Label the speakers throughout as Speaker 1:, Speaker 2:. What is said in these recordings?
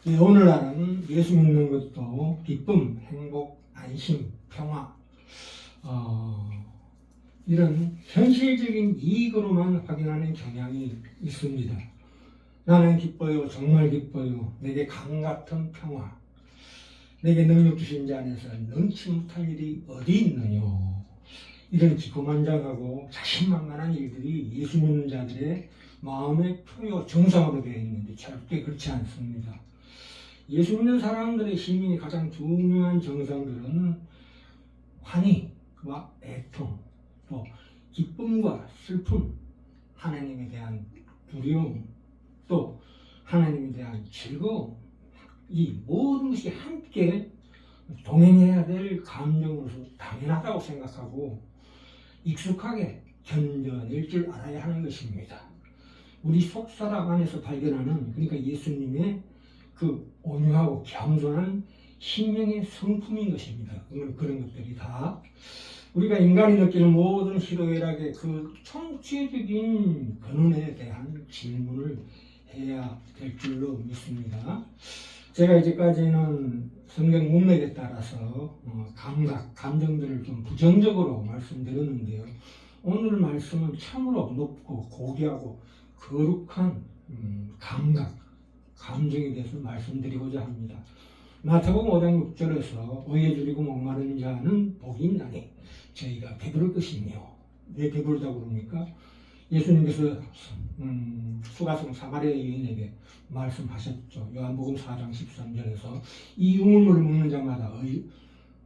Speaker 1: 네, 오늘날은 예수 믿는 것도 기쁨, 행복, 안심, 평화 이런 현실적인 이익으로만 확인하는 경향이 있습니다. 나는 기뻐요, 정말 기뻐요. 내게 강 같은 평화, 내게 능력 주신 자 안에서 넘치 못할 일이 어디 있느냐. 이런 기고만장하고 자신만만한 일들이 예수 믿는 자들의 마음의 표요 정상으로 되어 있는데 절대 그렇지 않습니다. 예수 믿는 사람들의 시민이 가장 중요한 정상들은 환희와 애통, 또 기쁨과 슬픔, 하나님에 대한 두려움, 또 하나님에 대한 즐거움, 이 모든 것이 함께 동행해야 될 감정으로서 당연하다고 생각하고 익숙하게 견뎌낼 줄 알아야 하는 것입니다. 우리 속사람 안에서 발견하는, 그러니까 예수님의 그 온유하고 겸손한 신령의 성품인 것입니다. 그런 것들이 다 우리가 인간이 느끼는 모든 희로애락의 그 총체적인 근원에 대한 질문을 해야 될 줄로 믿습니다. 제가 이제까지는 성경 문맥에 따라서 감각, 감정들을 좀 부정적으로 말씀드렸는데요. 오늘 말씀은 참으로 높고 고귀하고 거룩한 감각, 감정에 대해서 말씀드리고자 합니다. 마태복음 5장 6절에서 의에 줄이고 목마른 자는 복이 있나니 저희가 배부를 것이며, 왜 배부르다고 그럽니까? 예수님께서 수가성 사마리아 여인에게 말씀하셨죠. 요한복음 4장 13절에서 이 우물물을 먹는 자마다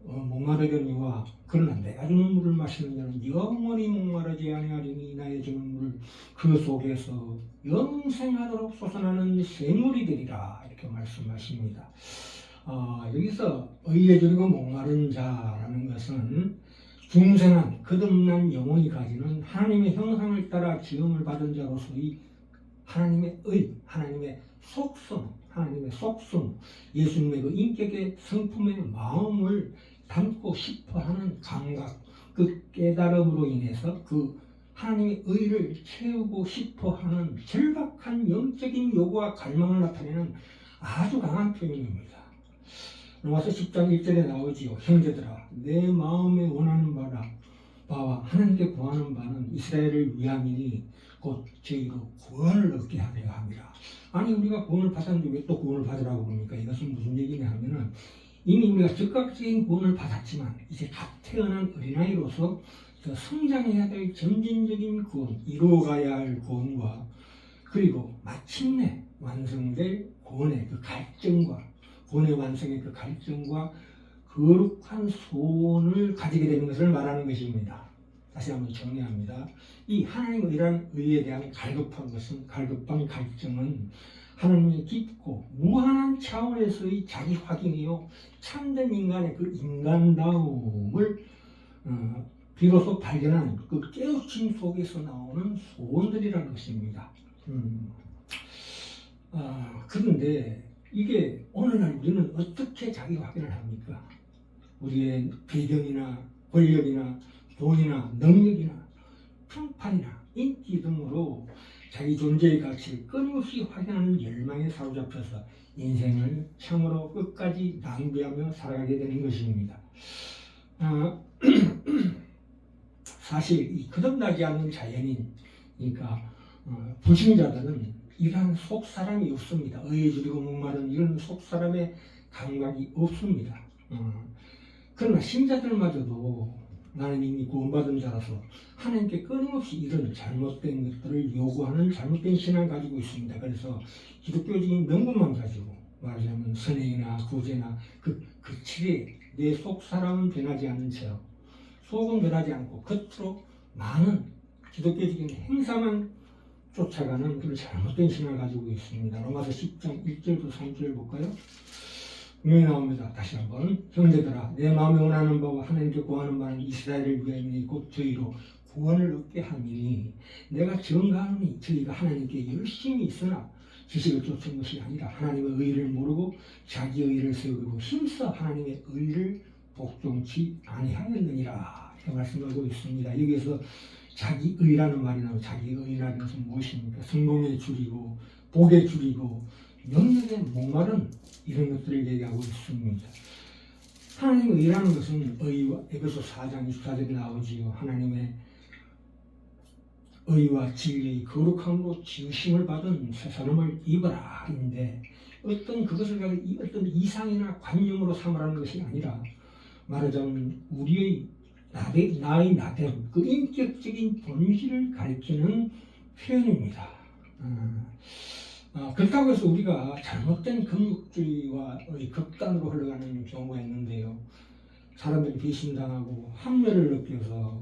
Speaker 1: 목마르거니와 그러나 내가 주는 물을 마시는 자는 영원히 목마르지 아니하리니 나의 주는 물을 그 속에서 영생하도록 솟아나는 샘물이 되리라, 이렇게 말씀하십니다. 여기서 의에 줄이고 목마른 자라는 것은 중생한 거듭난 영혼이 가지는 하나님의 형상을 따라 지음을 받은 자로서의 하나님의 의, 하나님의 속성, 예수님의 그 인격의 성품의 마음을 담고 싶어하는 감각, 그 깨달음으로 인해서 그 하나님의 의를 채우고 싶어하는 절박한 영적인 요구와 갈망을 나타내는 아주 강한 표현입니다. 로마서 10장 1절에 나오지요. 형제들아, 내 마음에 원하는 바와 하나님께 구하는 바는 이스라엘을 위함이니 곧 저희로 구원을 얻게 하려 함이라. 아니, 우리가 구원을 받았는데 왜 또 구원을 받으라고 그럽니까? 이것은 무슨 얘기냐 하면은 이미 우리가 즉각적인 구원을 받았지만 이제 갓 태어난 어린아이로서 더 성장해야 될 점진적인 구원, 이루어가야 할 구원과 그리고 마침내 완성될 구원의 그 갈증과 구원의 완성의 그 갈증과 거룩한 소원을 가지게 되는 것을 말하는 것입니다. 다시 한번 정리합니다. 이 하나님의 의에 대한 갈급한 갈증은 하나님의 깊고 무한한 차원에서의 자기 확인이요, 참된 인간의 그 인간다움을 비로소 발견한 그 깨우침 속에서 나오는 소원들이라는 것입니다. 그런데 이게 오늘날 우리는 어떻게 자기 확인을 합니까? 우리의 배경이나 권력이나 돈이나 능력이나 평판이나 인기 등으로 자기 존재의 가치를 끊임없이 확인하는 열망에 사로잡혀서 인생을 참으로 끝까지 낭비하며 살아가게 되는 것입니다. 사실 이 거듭나지 않는 자연인, 그러니까 불신자들은 이러한 속사람이 없습니다. 의에 줄이고 목마른 이런 속사람의 감각이 없습니다. 그러나 신자들마저도 나는 이미 구원받은 자라서 하나님께 끊임없이 이런 잘못된 것들을 요구하는 잘못된 신앙을 가지고 있습니다. 그래서 기독교적인 명분만 가지고 말하자면 선행이나 구제나 그 칠에 내 속사람은 변하지 않는 채 속은 변하지 않고 겉으로 많은 기독교적인 행사만 쫓아가는 그런 잘못된 신앙을 가지고 있습니다. 로마서 10장 1절부터 3절 볼까요? 분명히 나옵니다. 다시 한번. 형제들아, 내 마음에 원하는 바와 하나님께 구하는 바는 이스라엘을 위하여 곧 저희로 구원을 얻게 함이니 내가 증거하노니 저희가 하나님께 열심히 있으나 지식을 쫓은 것이 아니라 하나님의 의를 모르고 자기 의를 세우고 힘써 하나님의 의를 복종치 아니하였느니라, 이렇게 말씀하고 있습니다. 여기에서 자기 의라는 말이 나오고, 자기 의라는 것은 무엇입니까? 성공에 줄이고 복에 줄이고 영역의 목말은 이런 것들을 얘기하고 있습니다. 하나님의 의라는 것은 의와 에베소 4장 24절에 나오지요. 하나님의 의와 진리의 거룩함으로 지으심을 받은 새 사람을 입어라 인데 어떤 그것을 가지고 어떤 이상이나 관념으로 삼으라는 것이 아니라 말하자면 우리의 나의 나됨 그 인격적인 본질을 가리키는 표현입니다. 그렇다고 해서 우리가 잘못된 금욕주의와의 극단으로 흘러가는 경우가 있는데요. 사람들이 배신당하고 한멸을 느껴서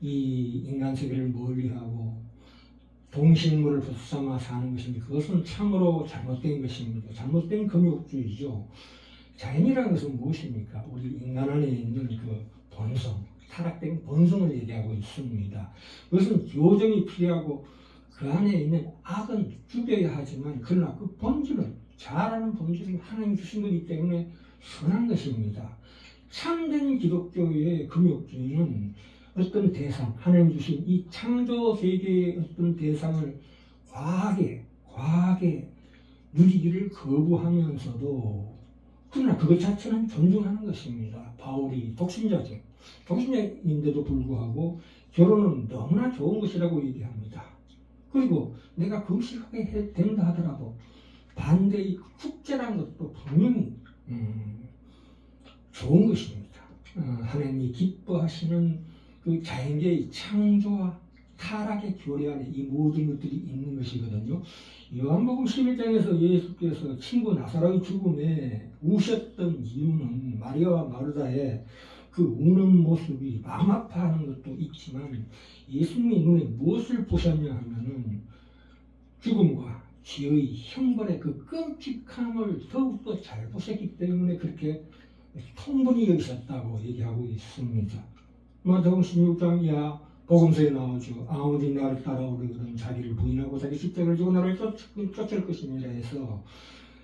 Speaker 1: 이 인간 세계를 멀리하고 동식물을 붙삼아 사는 것인데 그것은 참으로 잘못된 것입니다. 잘못된 금욕주의죠. 자연이라는 것은 무엇입니까? 우리 인간 안에 있는 그 본성, 타락된 본성을 얘기하고 있습니다. 그것은 교정이 필요하고 그 안에 있는 악은 죽여야 하지만 그러나 그 본질은 자라는 본질은 하나님이 주신 것이기 때문에 선한 것입니다. 참된 기독교의 금욕주의는 어떤 대상, 하나님 주신 이 창조 세계의 어떤 대상을 과하게 누리기를 거부하면서도 그러나 그것 자체는 존중하는 것입니다. 바울이 독신자죠. 독신자인데도 불구하고 결혼은 너무나 좋은 것이라고 얘기합니다. 그리고 내가 금식하게 된다 하더라도 반대의 축제라는 것도 분명히 좋은 것입니다. 하나님이 기뻐하시는 그 자연계의 창조와 타락의 교례 안에 이 모든 것들이 있는 것이거든요. 요한복음 11장에서 예수께서 친구 나사로의 죽음에 우셨던 이유는 마리아와 마르다의 그 우는 모습이 마음 아파하는 것도 있지만 예수님이 눈에 무엇을 보셨냐 하면은 죽음과 죄의 형벌의 그 끔찍함을 더욱더 잘 보셨기 때문에 그렇게 통분히 여기셨다고 얘기하고 있습니다. 마태복음 16장 이하 복음서에 나오죠. 아무리 나를 따라오려거든 자기를 부인하고 자기 십자가를 지고 나를 쫓을 것이니라 해서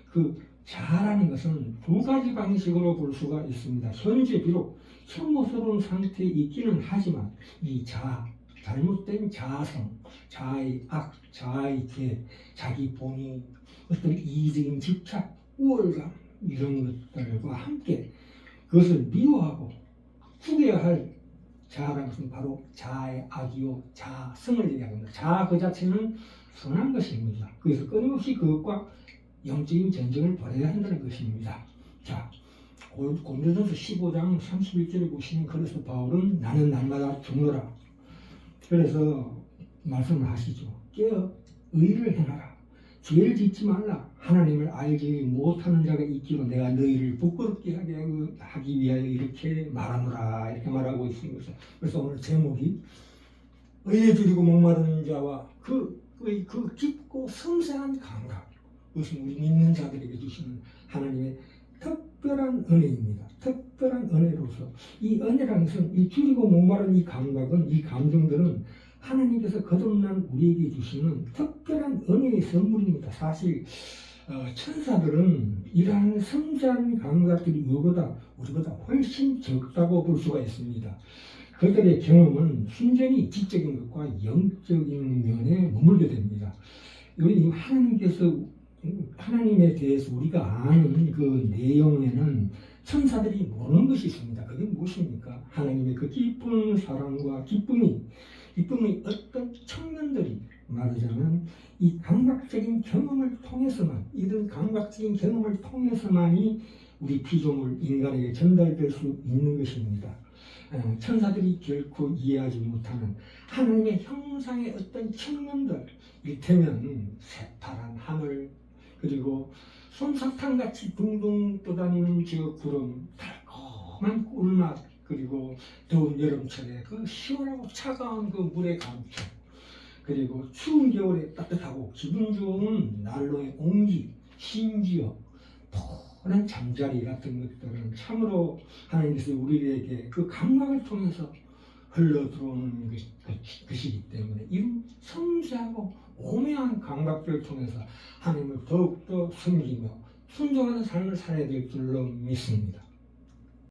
Speaker 1: 그 자라는 것은 두 가지 방식으로 볼 수가 있습니다. 현재 비록 혐오스러운 상태에 있기는 하지만 이 잘못된 자아성, 자아의 악, 자아의 죄, 자기 본의, 어떤 이기적인 집착, 우월감 이런 것들과 함께 그것을 미워하고 죽여야 할 자아라는 것은 바로 자아의 악이요 자아성을 얘기합니다. 자아 그 자체는 선한 것입니다. 그래서 끊임없이 그것과 영적인 전쟁을 벌여야 한다는 것입니다. 자, 고린도전서 15장 31절에 보시면 그래서 바울은 나는 날마다 죽노라. 그래서 말씀을 하시죠. 깨어 의를 행하라. 죄를 짓지 말라. 하나님을 알지 못하는 자가 있기로 내가 너희를 부끄럽게 하기 위하여 이렇게 말하노라. 이렇게 말하고 있습니다. 그래서 오늘 제목이 의에 줄이고 목마르는 자와 그 깊고 섬세한 감각. 그것은 우리 믿는 자들에게 주시는 하나님의 특별한 은혜입니다. 특별한 은혜로서 이 은혜라는 것은 이 줄이고 목마른 이 감각은 이 감정들은 하나님께서 거듭난 우리에게 주시는 특별한 은혜의 선물입니다. 사실 천사들은 이러한 섬세한 감각들이 우리보다 훨씬 적다고 볼 수가 있습니다. 그들의 경험은 순전히 지적인 것과 영적인 면에 머물게 됩니다. 우리 하나님에 대해서 우리가 아는 그 내용에는 천사들이 모르는 것이 있습니다. 그게 무엇입니까? 하나님의 그 깊은 사랑과 기쁨이 어떤 청년들이 말하자면 이 감각적인 경험을 통해서만 이런 감각적인 경험을 통해서만이 우리 피조물 인간에게 전달될 수 있는 것입니다. 천사들이 결코 이해하지 못하는 하나님의 형상의 어떤 측면들 이를테면 새파란 하늘 그리고 솜사탕같이 둥둥 떠다니는 저 구름 달콤한 꿀맛 그리고 더운 여름철에 그 시원하고 차가운 그 물의 감촉 그리고 추운 겨울에 따뜻하고 기분 좋은 난로의 온기 심지어 포근한 잠자리 같은 것들은 참으로 하나님께서 우리에게 그 감각을 통해서 흘러 들어오는 것이기 때문에 이런 섬세하고 오묘한 감각들을 통해서 하나님을 더욱더 섬기며 순종하는 삶을 살아야 될 줄로 믿습니다.